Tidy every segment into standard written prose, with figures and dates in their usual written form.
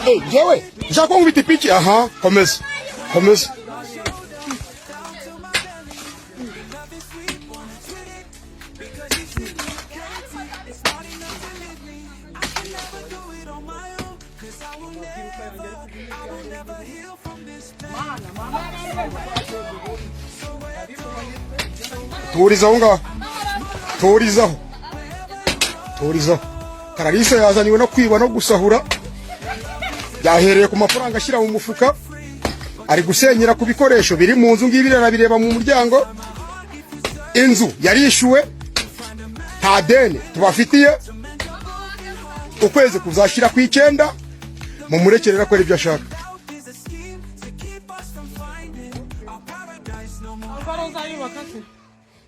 Hey, jewe, njako ngubita pichi. Aha, komeza. Komeza. Turizaho ngaho. Turizaho. Turizaho. Kararisa yazaniwe no kwiba no gusahura. Yahereye ku mafaranga ashyira mu mufuka. Ari gusenyera ku bikoresho biri mu nzu ngibire bireba mu muryango. Inzu yarishyuwe. Nta deni tubafitiye. Ukwezi kuzashira ku 9. Mumurekerera ko ibyo ashaka.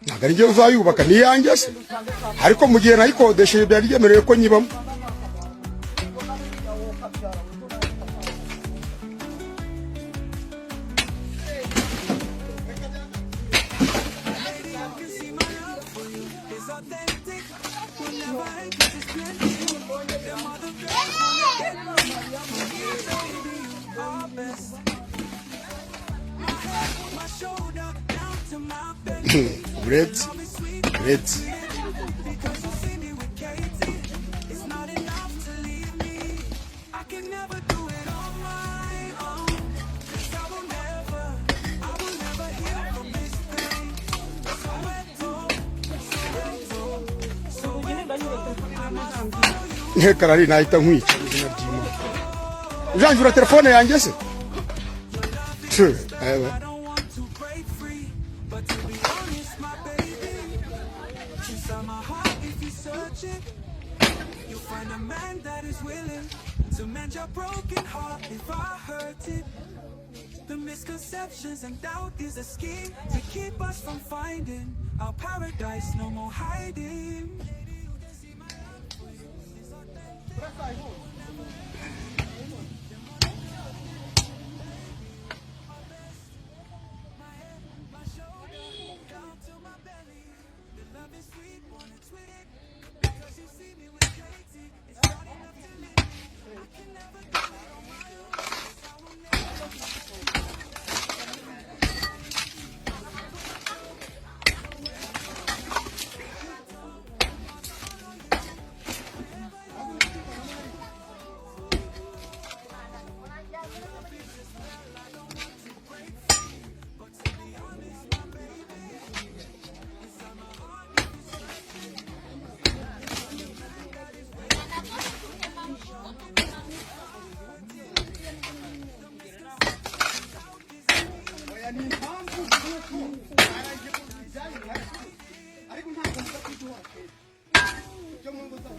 Nagari ngiye uzayubaka ni yanjye se. Ariko mu gihe nayikodesheje byari byemerewe ko nyibamo. Red. Karari nahita nkwica izina ry'Imana. Ujanjura telefone yanjye se? You'll find a man that is willing to mend your broken heart if I hurt it. The misconceptions and doubt is a scheme to keep us from finding our paradise, no more hiding. Ariko ntabwo nza kuduha. Cyo mungu za.